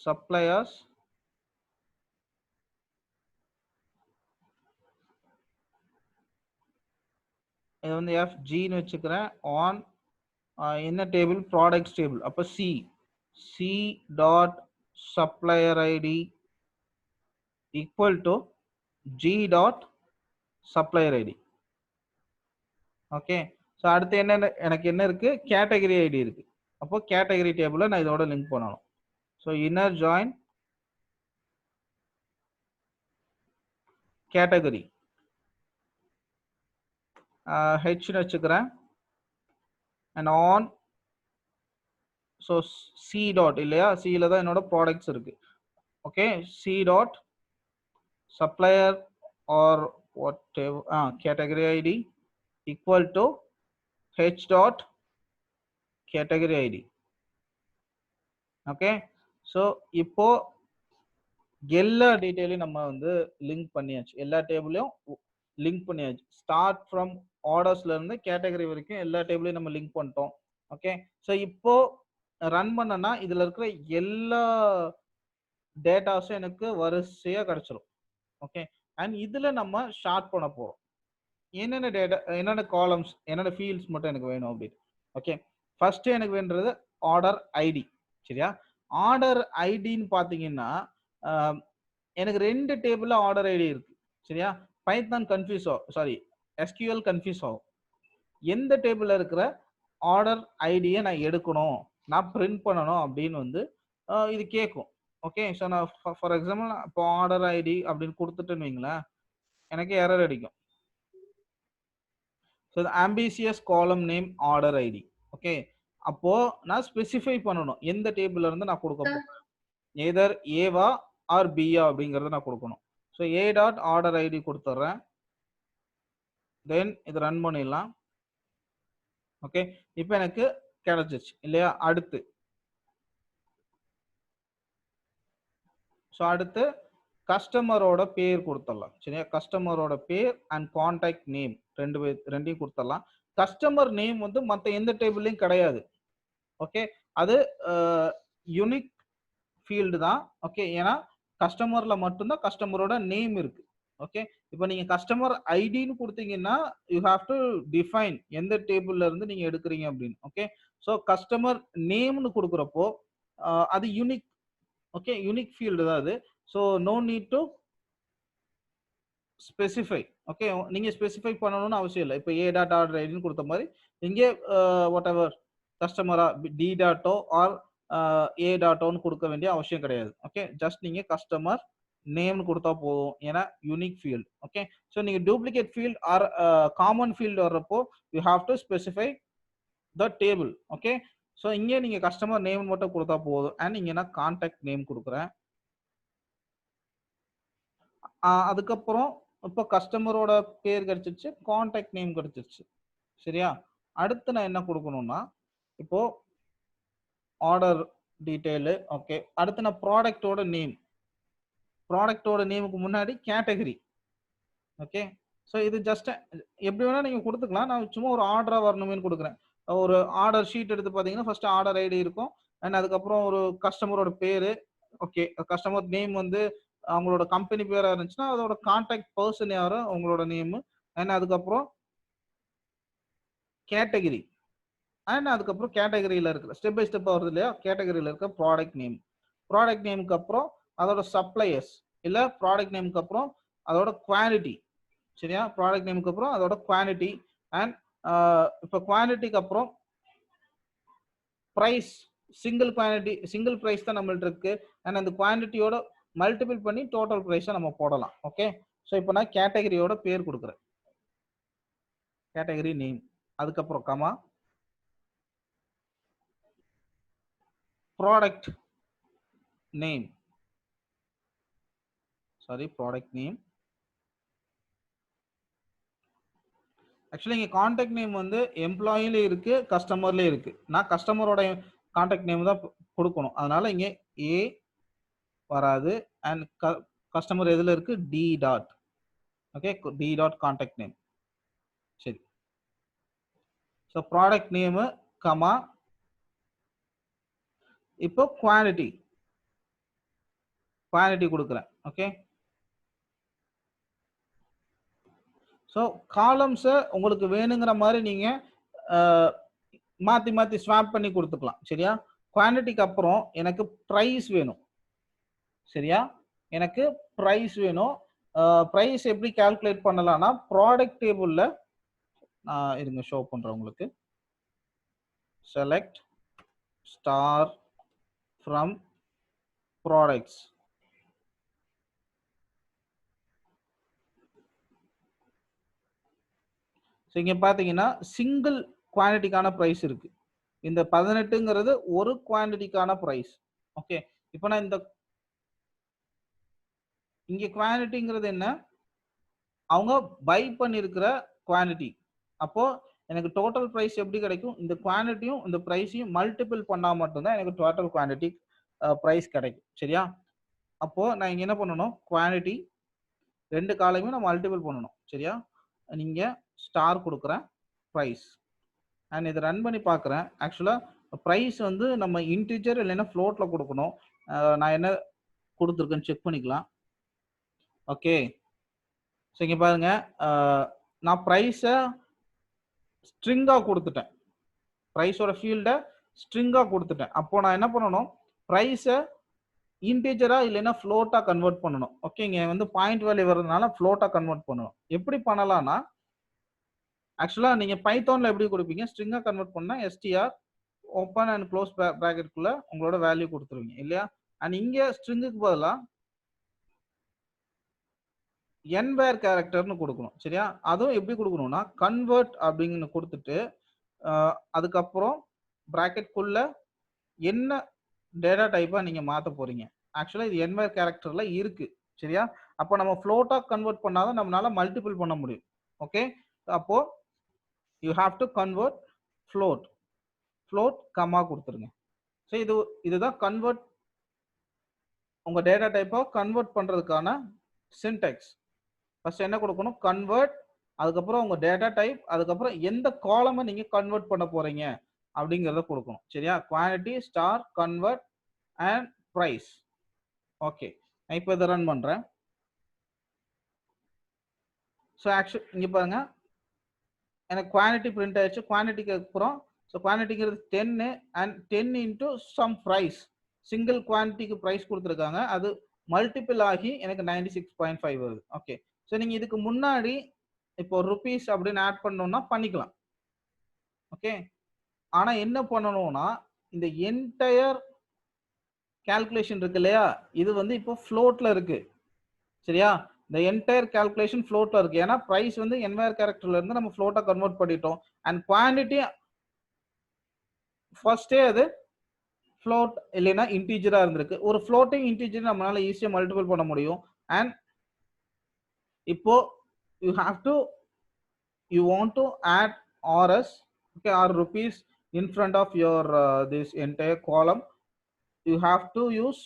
சப்ளையர்ஸ் இது வந்து FGன்னு வச்சுக்கிறேன். ஆன் என்ன டேபிள்? Products table. அப்போ C dot supplier ID equal to G dot supplier ID. Okay. So அடுத்து என்ன எனக்கு என்ன இருக்கு? கேட்டகரி ஐடி இருக்கு. அப்போ கேட்டகரி டேபிள நான் இதோட லிங்க் பண்ணணும். ஸோ இன்னர் ஜாயின் கேட்டகரி ஹெச்னு வச்சுக்கிறேன். And on so C dot இல்லையா, சியில் தான் என்னோட ப்ராடக்ட்ஸ் இருக்கு. Okay. C dot supplier or what category ID equal to H dot category ID. Okay. So இப்போ எல்லா டீட்டெயிலையும் நம்ம வந்து லிங்க் பண்ணியாச்சு, எல்லா டேபிளையும் லிங்க் பண்ணியாச்சு. ஸ்டார்ட் ஃப்ரம் ஆர்டர்ஸ்ல இருந்து கேட்டகரி வரைக்கும் எல்லா டேபிளையும் நம்ம லிங்க் பண்ணிட்டோம். ஓகே. ஸோ இப்போ ரன் பண்ணனா இதுல இருக்கிற எல்லா டேட்டாஸும் எனக்கு வரிசையா கிடைச்சிடும். ஓகே. அண்ட் இதுல நம்ம ஷார்ட் பண்ண போறோம். என்னென்ன டேட்டா, என்னென்ன காலம்ஸ், என்னென்ன ஃபீல்ட்ஸ் மட்டும் எனக்கு வேணும் அப்படின்னு. ஓகே. ஃபர்ஸ்ட் எனக்கு வேண்டது ஆர்டர் ஐடி. சரியா? ஆர்டர் ஐடின்னு பாத்தீங்கன்னா எனக்கு 2 டேபிள்ல ஆர்டர் ஐடி இருக்கு. சரியா? பைத்தான் கன்ஃபியூஸ் ஆகும், சாரி SQL கன்ஃபியூஸ் ஆகும். எந்த டேபிள்ல இருக்கிற ஆர்டர் ஐடியை நான் எடுக்கணும், நான் பிரிண்ட் பண்ணணும் அப்படின்னு வந்து இது கேட்கும். ஓகே. ஸோ நான் ஃபார் எக்ஸாம்பிள் இப்போ ஆர்டர் ஐடி அப்படின்னு கொடுத்துட்டேன்னு வைங்களேன், எனக்கு எரர் அடிக்கும். ஸோ ஆம்பிசியஸ் காலம் நேம் ஆர்டர் ஐடி. ஓகே. அப்போ நான் ஸ்பெசிஃபை பண்ணணும் எந்த டேபிள்ல இருந்து நான் கொடுக்க போறேன், எதர் ஏவா ஆர் பியா அப்படிங்கறத நான் கொடுக்கணும். So A dot order ID கொடுத்துட்றேன். தென் இது ரன் பண்ணிடலாம். ஓகே. இப்போ எனக்கு கிடைச்சிருச்சு இல்லையா? அடுத்து ஸோ அடுத்து கஸ்டமரோட பேர் கொடுத்துடலாம். சரியா? கஸ்டமரோட பேர் அண்ட் கான்டாக்ட் நேம் ரெண்டையும் கொடுத்துடலாம். கஸ்டமர் நேம் வந்து மற்ற எந்த டேபிள்லையும் கிடையாது. ஓகே. அது யூனிக் ஃபீல்டு தான். ஓகே. ஏன்னா கஸ்டமர்ல மட்டும்தான் கஸ்டமரோட நேம் இருக்கு. ஓகே. இப்போ நீங்க கஸ்டமர் ஐடின்னு கொடுத்தீங்கன்னா யூ ஹாவ் டு டிஃபைன் எந்த டேபிள்ல இருந்து நீங்க எடுக்கிறீங்க அப்படின்னு. ஓகே. ஸோ கஸ்டமர் நேம்னு கொடுக்குறப்போ அது யூனிக். ஓகே. யூனிக் ஃபீல்டு தான் அது. So no need to specify. Okay, நீங்க ஸ்பெசிஃபை பண்ணணும்னு அவசியம் இல்லை. இப்போ ஏ டாட் ஆர்டர் ஐடின்னு கொடுத்த மாதிரி இங்கே வாட் எவர் கஸ்டமரா டி டாட்டோ ஆர் ஏ டாட்டோன்னு கொடுக்க வேண்டிய அவசியம் கிடையாது. ஓகே, ஜஸ்ட் நீங்க கஸ்டமர் நேம்னு கொடுத்தா போதும், ஏன்னா யூனிக் ஃபீல்ட். ஓகே, ஸோ நீங்க duplicate field or common field வர்றப்போ you have to specify the table. Okay, so இங்கே நீங்க கஸ்டமர் நேம் மட்டும் கொடுத்தா போதும். அண்ட் இங்கே நான் கான்டாக்ட் நேம் கொடுக்குறேன். அதுக்கப்புறம் இப்போ கஸ்டமரோட பேர் கிடைச்சிருச்சு, கான்டாக்ட் நேம் கிடைச்சிருச்சு. சரியா, அடுத்து நான் என்ன கொடுக்கணும்னா இப்போ ஆர்டர் டீட்டெயிலு. ஓகே, அடுத்து நான் ப்ராடக்டோட நேம், ப்ராடக்டோட நேமுக்கு முன்னாடி கேட்டகரி. ஓகே, ஸோ இது ஜஸ்ட் எப்படி வேணா நீங்க கொடுத்துக்கலாம். நான் சும்மா ஒரு ஆர்டரா வரணுமேனு கொடுக்குறேன். ஒரு ஆர்டர் ஷீட் எடுத்து பார்த்தீங்கன்னா ஃபர்ஸ்ட் ஆர்டர் ஐடி இருக்கும், அண்ட் அதுக்கப்புறம் ஒரு கஸ்டமரோட பேரு. ஓகே, கஸ்டமர் நேம் வந்து அவங்களோட கம்பெனி பேரா இருந்துச்சுன்னா அதோட கான்டாக்ட் பர்சன் யாரோ அவங்களோட நேம், அண்ட் அதுக்கப்புறம் கேட்டகரி, அண்ட் அதுக்கப்புறம் கேட்டகரியில இருக்கிற ஸ்டெப் பை ஸ்டெப் வருது இல்லையா, கேட்டகரியில இருக்க ப்ராடக்ட் நேம், ப்ராடக்ட் நேமுக்கு அப்புறம் அதோட சப்ளையர்ஸ், இல்ல ப்ராடக்ட் நேமுக்கு அப்புறம் அதோட குவாலிட்டி. சரியா, ப்ராடக்ட் நேமுக்கு அப்புறம் அதோட குவாலிட்டி, அண்ட் இப்போ குவாலிட்டிக்கு அப்புறம் price, single quality single price தான் நம்மள்ட்ட இருக்கு, அண்ட் அந்த குவான்டிட்டியோட மல்டிபிள் பண்ணி டோட்டல் பிரைஸை நம்ம போடலாம். ஓகே, ஸோ இப்போ நான் கேட்டகரியோட பேர் கொடுக்குறேன், கேட்டகரி நேம், அதுக்கப்புறம் comma product name, sorry product name. Actually இங்கே கான்டாக்ட் நேம் வந்து எம்ப்ளாயிலே இருக்கு, கஸ்டமர்லேயே இருக்கு. நான் கஸ்டமரோட கான்டாக்ட் நேம் தான் கொடுக்கணும், அதனால இங்கே ஏ வராது, அண்ட் கஸ்டமர் எதுல இருக்கு, D dot. Okay, D dot contact name. சரி, ஸோ ப்ராடக்ட் நேமு கமா இப்போ குவாலிட்டி கொடுக்குறேன். ஓகே, ஸோ காலம்ஸை உங்களுக்கு வேணுங்கிற மாதிரி நீங்க மாத்தி மாத்தி ஸ்வாப் பண்ணி கொடுத்துக்கலாம். சரியா, குவான்டிட்டிக்கு அப்புறம் எனக்கு பிரைஸ் வேணும். சரியா, எனக்கு பிரைஸ் வேணும். பிரைஸ் எப்படி கால்குலேட் பண்ணலாம்னா ப்ராடக்ட் டேபிள்ல இருங்க ஷோ பண்றேன் உங்களுக்கு. Select star from products. இங்க பாத்தீங்கன்னா சிங்கிள் குவான்டிட்டிக்கான பிரைஸ் இருக்கு. இந்த 18ங்கிறது ஒரு குவான்டிட்டிக்கான பிரைஸ். ஓகே, இப்போ நான் இந்த இங்க குவான்டிட்டிங்கிறது என்ன, அவங்க பை பண்ணிருக்கிற குவான்டிட்டி. அப்போ எனக்கு டோட்டல் பிரைஸ் எப்படி கிடைக்கும், இந்த குவான்டிட்டியும் இந்த பிரைஸையும் மல்டிபிள் பண்ணா மட்டும்தான் எனக்கு டோட்டல் குவான்டிட்டி பிரைஸ் கிடைக்கும். சரியா, அப்போ நான் இங்க என்ன பண்ணணும், குவான்டிட்டி ரெண்டு காலையுமே நான் மல்டிபிள் பண்ணணும். சரியா, நீங்க ஸ்டார் கொடுக்குறேன் பிரைஸ், அண்ட் இதை ரன் பண்ணி பார்க்குறேன். ஆக்சுவலாக ப்ரைஸ் வந்து நம்ம இன்டிஜர் இல்லைன்னா ஃப்ளோட்டில் கொடுக்கணும். நான் என்ன கொடுத்துருக்கேன்னு செக் பண்ணிக்கலாம். ஓகே, ஸோ இங்கே பாருங்க, நான் ப்ரைஸை ஸ்ட்ரிங்காக கொடுத்துட்டேன், ப்ரைஸோட ஃபீல்டை ஸ்ட்ரிங்காக கொடுத்துட்டேன். அப்போ நான் என்ன பண்ணணும், ப்ரைஸை இன்டிஜரா இல்லைன்னா ஃப்ளோட்டாக கன்வெர்ட் பண்ணணும். ஓகே, இங்கே வந்து பாயிண்ட் வேல்யூ வர்றதுனால ஃப்ளோட்டாக கன்வெர்ட் பண்ணணும். எப்படி பண்ணலாம்னா ஆக்சுவலா நீங்க பைத்தான்ல எப்படி கொடுப்பீங்க, ஸ்ட்ரிங்கா கன்வெர்ட் பண்ணா எஸ்டிஆர் ஓப்பன் அண்ட் க்ளோஸ் பிராக்கெட்குள்ள உங்களோட வேல்யூ கொடுத்துருவீங்க இல்லையா. அண்ட் இங்க ஸ்ட்ரிங்குக்கு பதிலா என்வேர் கேரக்டர்னு கொடுக்கணும். சரியா, அதுவும் எப்படி கொடுக்கணும்னா கன்வெர்ட் அப்படிங்கன்னு கொடுத்துட்டு அதுக்கப்புறம் பிராக்கெட்குள்ள என்ன டேட்டா டைப்பா நீங்க மாத்த போறீங்க. ஆக்சுவலா இது என்வேர் கேரக்டர்ல இருக்கு. சரியா, அப்போ நம்ம ஃப்ளோட்டா கன்வெர்ட் பண்ணாதான் நம்மளால மல்டிபிள் பண்ண முடியும். ஓகே, அப்போ you have to convert float comma கொடுத்துருங்க. ஸோ இதுதான் கன்வெர்ட், உங்க டேட்டா டைப்பா கன்வெர்ட் பண்றதுக்கான சின்டெக்ஸ். ஃபர்ஸ்ட் என்ன கொடுக்கணும், கன்வெர்ட், அதுக்கப்புறம் உங்க டேட்டா டைப், அதுக்கப்புறம் எந்த காலமை நீங்க கன்வெர்ட் பண்ண போறீங்க அப்படிங்கிறத கொடுக்கணும். சரியா, quantity star convert and price. Okay, நான் இப்போ இதை ரன் பண்றேன். ஸோ ஆக்சுவலி இங்க பாருங்க, எனக்கு குவான்டிட்டி பிரிண்ட் ஆயிடுச்சு. குவான்டிட்டிக்கு அப்புறம் ஸோ குவான்டிட்டிங்கிறது 10 and 10 into sum price, single குவான்டிட்டிக்கு ப்ரைஸ் கொடுத்துருக்காங்க, அது மல்டிபிள் ஆகி எனக்கு 96.5 வருது. ஓகே, ஸோ நீங்க இதுக்கு முன்னாடி இப்போ ருபீஸ் அப்படின்னு ஆட் பண்ணணும்னா பண்ணிக்கலாம். ஓகே, ஆனா என்ன பண்ணணும்னா இந்த என்டையர் கால்குலேஷன் இருக்கு இல்லையா, இது வந்து இப்போ ஃப்ளோட்ல இருக்கு. சரியா, இந்த என்டையர் கால்குலேஷன் ஃப்ளோட்ல இருக்கு. ஏன்னா பிரைஸ் வந்து என்வையர் கேரக்டர்ல இருந்து நம்ம ஃப்ளோட்டா கன்வெர்ட் பண்ணிட்டோம். அண்ட் குவாண்டிட்டி ஃபர்ஸ்டே அது ஃப்ளோட் இல்லைன்னா இன்டீஜரா இருந்திருக்கு. ஒரு ஃப்ளோட்டிங் இன்டீஜர் நம்மளால ஈஸியா மல்டிபிள் பண்ண முடியும். அண்ட் இப்போ you want to add rs, okay, or rupees in front of your this entire column. You have to use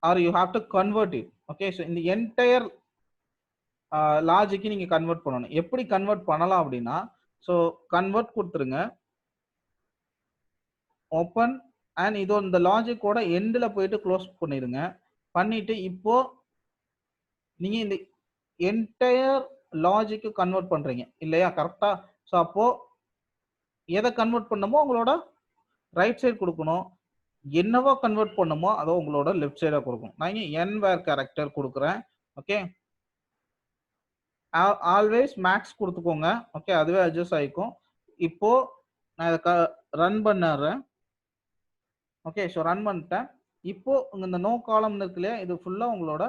or you have to convert it. Okay, so in the entire logic நீங்க convert பண்ணணும். எப்படி convert பண்ணலாம் அப்படின்னா, so convert கொடுத்துருங்க, open, and இதோ இந்த லாஜிக்கோட எண்டில் போயிட்டு க்ளோஸ் பண்ணிடுங்க. பண்ணிட்டு இப்போ நீங்க இந்த என்டையர் லாஜிக்கு கன்வெர்ட் பண்றீங்க இல்லையா, கரெக்டா? ஸோ அப்போ எதை கன்வெர்ட் பண்ணமோ உங்களோட ரைட் சைடு கொடுக்கணும், என்னவோ கன்வெர்ட் பண்ணுமோ அதோ உங்களோட லெஃப்ட் சைடா கொடுக்கணும். நான் இங்க என்வேர் கேரக்டர் கொடுக்குறேன். ஓகே, ஆல்வேஸ் மேக்ஸ் கொடுத்துக்கோங்க. ஓகே, அதுவே அட்ஜஸ்ட் ஆகிக்கும். இப்போ நான் இதை ரன் பண்ணுறேன். ஓகே, ஸோ ரன் பண்ணிட்டேன். இப்போ இந்த நோ காலம் இருக்கு இல்லையா, இது ஃபுல்லா உங்களோட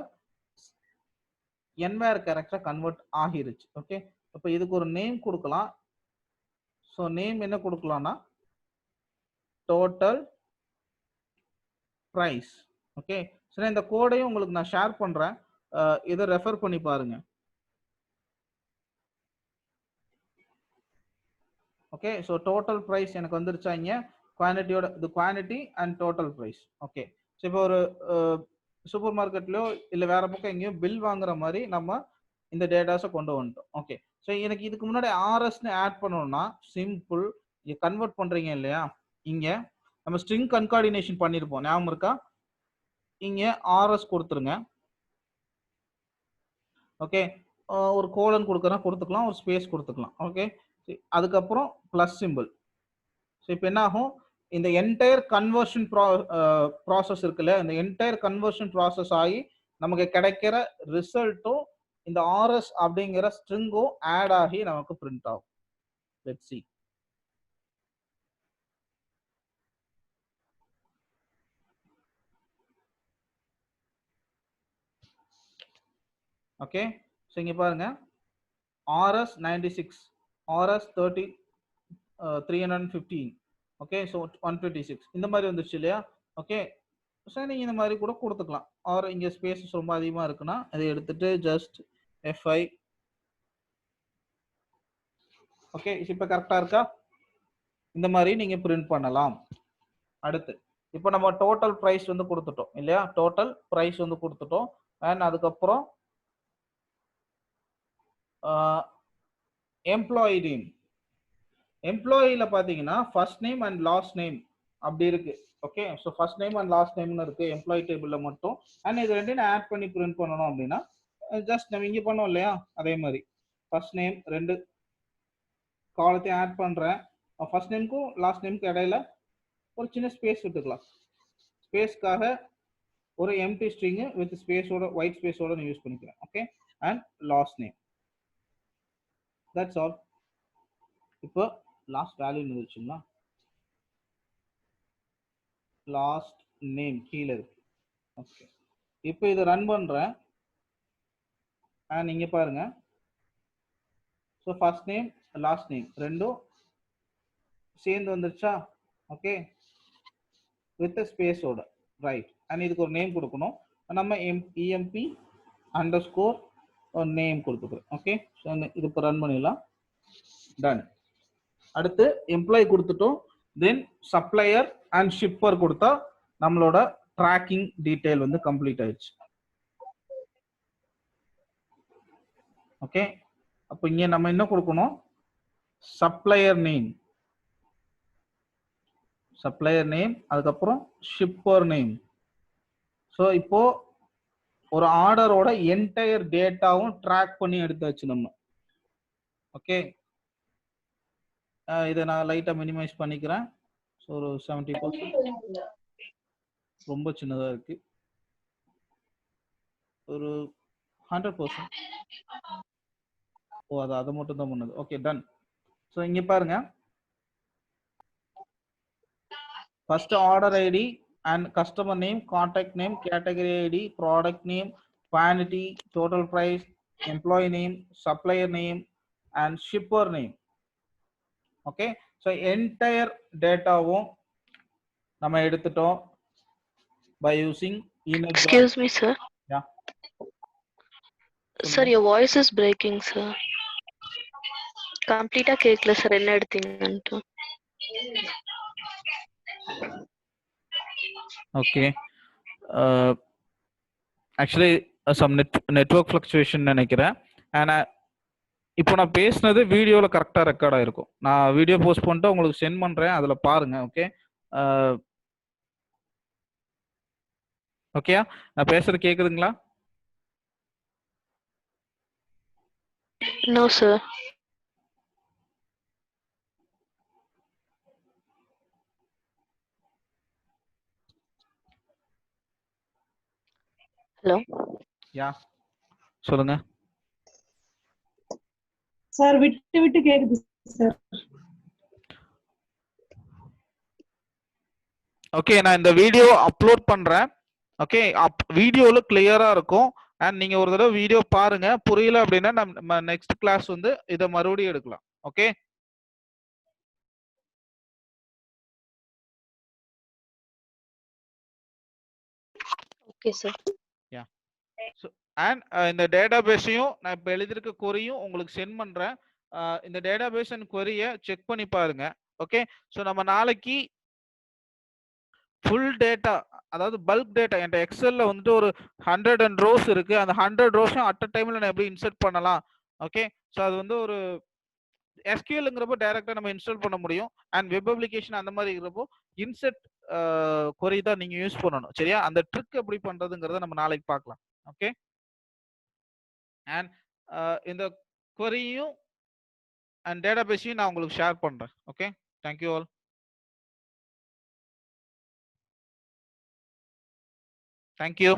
என்வேர் கேரக்டர் கன்வெர்ட் ஆகிருச்சு. ஓகே, இப்போ இதுக்கு ஒரு நேம் கொடுக்கலாம். ஸோ நேம் என்ன கொடுக்கலாம்னா டோட்டல் பிரைஸ். ஓகே, சரி, இந்த கோடையும் உங்களுக்கு நான் ஷேர் பண்றேன், இதை ரெஃபர் பண்ணி பாருங்க. ஓகே, ஸோ டோட்டல் பிரைஸ் எனக்கு வந்துருச்சா இங்க, குவான்டிட்டியோட இது quantity and total price. Okay, so இப்போ ஒரு சூப்பர் மார்க்கெட்லயோ இல்லை வேற பக்கம் எங்கேயோ பில் வாங்குற மாதிரி நம்ம இந்த டேட்டாஸை கொண்டு வந்துட்டோம். ஓகே, ஸோ எனக்கு இதுக்கு முன்னாடி ஆர்எஸ்ன்னு ஆட் பண்ணணும்னா சிம்பிள், இங்கே கன்வெர்ட் பண்றீங்க இல்லையா, இங்க நம்ம ஸ்ட்ரிங் கன்கார்டினேஷன் பண்ணியிருப்போம், ஞாபகம் இருக்கா? இங்க ஆர்எஸ் கொடுத்துருங்க. ஓகே, ஒரு கோலன் கொடுக்கறேன் கொடுத்துக்கலாம், ஒரு ஸ்பேஸ் கொடுத்துக்கலாம். ஓகே, அதுக்கப்புறம் பிளஸ் சிம்பிள். ஸோ இப்போ என்ன ஆகும், இந்த என்டையர் கன்வர்ஷன் ப்ராசஸ் இருக்குல்ல, இந்த என்டையர் கன்வர்ஷன் ப்ராசஸ் ஆகி நமக்கு கிடைக்கிற ரிசல்ட்டும் இந்த ஆர்எஸ் அப்படிங்கிற ஸ்ட்ரிங்கும் ஆட் ஆகி நமக்கு பிரிண்ட் ஆகும். Let's see. ஓகே, ஸோ இங்க பாருங்க, ஆர்எஸ் 96, ஆர்எஸ் 30, 315, ஓகே, ஸோ 126 இந்த மாதிரி வந்துருச்சு இல்லையா. ஓகே, ஸோ நீங்கள் இந்த மாதிரி கூட கொடுத்துக்கலாம். ஆர் இங்கே ஸ்பேசஸ் ரொம்ப அதிகமாக இருக்குன்னா அதை எடுத்துட்டு ஜஸ்ட் F5. ஓகே, இப்போ கரெக்டாக இருக்கா? இந்த மாதிரி நீங்கள் பிரிண்ட் பண்ணலாம். அடுத்து இப்போ நம்ம டோட்டல் ப்ரைஸ் வந்து கொடுத்துட்டோம் இல்லையா, டோட்டல் ப்ரைஸ் வந்து கொடுத்துட்டோம். அண்ட் அதுக்கப்புறம் எம்ப்ளாயி நேம், எம்ப்ளாயில பார்த்தீங்கன்னா first name and last name அப்படி இருக்கு. Okay, so first name and last நேம்னு இருக்கு எம்ப்ளாயி டேபிள்ல மட்டும். அண்ட் இது ரெண்டையும் ஆட் பண்ணி பிரிண்ட் பண்ணணும் அப்படின்னா ஜஸ்ட் நம்ம இங்கே பண்ணோம் இல்லையா, அதே மாதிரி ஃபர்ஸ்ட் நேம் ரெண்டு காலத்தையும் ஆட் பண்றேன். ஃபர்ஸ்ட் நேமுக்கும் லாஸ்ட் நேமுக்கும் இடையில ஒரு சின்ன ஸ்பேஸ் விட்டுக்கலாம். ஸ்பேஸ்க்காக ஒரு எம்டி ஸ்ட்ரிங் வித் ஸ்பேஸோட ஒயிட் ஸ்பேஸோட நான் யூஸ் பண்ணிக்கிறேன். Okay, and last name, that's all. இப்போ லாஸ்ட் வேல்யூ வந்துருச்சுங்களா, லாஸ்ட் நேம் கீழே இருக்கு. ஓகே, இப்போ இதை ரன் பண்றேன். நீங்க பாருங்க, so first name last name ரெண்டும் சேர்ந்து வந்துருச்சா. ஓகே, வித் ஸ்பேஸோட ரைட். அண்ட் இதுக்கு ஒரு நேம் கொடுக்கணும், நம்ம EMP அண்டர்ஸ்கோர் ஒரு நேம் கொடுத்துக்கிறோம். ஓகே, ஸோ இது இப்போ ரன் பண்ணிடலாம். டன். அடுத்து எம்ப்ளாயி கொடுத்துட்டோம், தென் சப்ளையர் அண்ட் ஷிப்பர் கொடுத்தா நம்மளோட ட்ராக்கிங் டீடைல் வந்து கம்ப்ளீட் ஆயிடுச்சு. ஓகே, அப்போ இங்க நம்ம என்ன கொடுக்கணும், சப்ளையர் நேம், சப்ளையர் நேம், அதுக்கப்புறம் ஷிப்பர் நேம். ஸோ இப்போ ஒரு ஆர்டரோட என்டையர் டேட்டாவும் ட்ராக் பண்ணி எடுத்தாச்சு நம்ம. ஓகே, இதை நான் லைட்டா மினிமைஸ் பண்ணிக்கிறேன். ஸோ ஒரு 70% ரொம்ப சின்னதா இருக்கு. ஒரு 100%. ஓ, அது மட்டும் தான் பண்ணுது. Okay, ton. ஸோ இங்க பாருங்க, first order ID and customer name, contact name, category ID, product name, quantity, total price, employee name, supplier name, and shipper name. Okay, so entire dataவும் நம்ம எடுத்துட்டோம் by using email. Excuse me, sir. Yeah. Sir, your voice is breaking, sir. Complete கேக்கல sir, என்ன எடுத்தீங்கன்னு. Okay. Actually, some network fluctuation நினைக்கிறேன். And இப்போ நான் பேசுனது வீடியோவில் கரெக்டாக ரெக்கார்ட் ஆயிருக்கும். நான் வீடியோ போஸ்ட் பண்ணிட்டு உங்களுக்கு சென்ட் பண்ணுறேன், அதில் பாருங்க. ஓகே, ஓகேயா? நான் பேசுறது கேக்குதுங்களா? No, sir. Hello. யா, சொல்லுங்க சார். விட்டு விட்டு கேக்குது சார். ஓகே, நான் இந்த வீடியோ அப்லோட் பண்றேன். ஓகே, வீடியோல கிளியரா இருக்கும். அண்ட் நீங்க ஒரு தடவை வீடியோ பாருங்க. புரியல அப்படின்னா நம்ம நெக்ஸ்ட் கிளாஸ் வந்து இதை மறுபடியும் எடுக்கலாம். Okay, Okay, sir. Yeah. And இந்த டேட்டாபேஸையும் நான் இப்போ எழுதியிருக்க கொரியும் உங்களுக்கு சென்ட் பண்றேன். இந்த டேட்டாபேஸ் அண்ட் கொரியை செக் பண்ணி பாருங்க. ஓகே, ஸோ நம்ம நாளைக்கு ஃபுல் டேட்டா, அதாவது பல்க் டேட்டா, என்கிட்ட எக்ஸல்ல வந்துட்டு ஒரு 100 rows இருக்கு. அந்த 100 rows-ம் அட் அ டைம்ல நான் எப்படி இன்சர்ட் பண்ணலாம். ஓகே, ஸோ அது வந்து ஒரு SQL-ங்கிறப்போ டைரக்டா நம்ம இன்ஸ்டால் பண்ண முடியும். அண்ட் வெப் அப்ளிகேஷன் அந்த மாதிரி இருக்கிறப்போ இன்சர்ட் கொரி தான் நீங்க யூஸ் பண்ணணும். சரியா? அந்த ட்ரிக் எப்படி பண்றதுங்கிறத நம்ம நாளைக்கு பார்க்கலாம். ஓகே, அண்ட் இந்த கொரியும் அண்ட் டேட்டாபேஸையும் நான் உங்களுக்கு ஷேர் பண்றேன். Okay, thank you all. Thank you.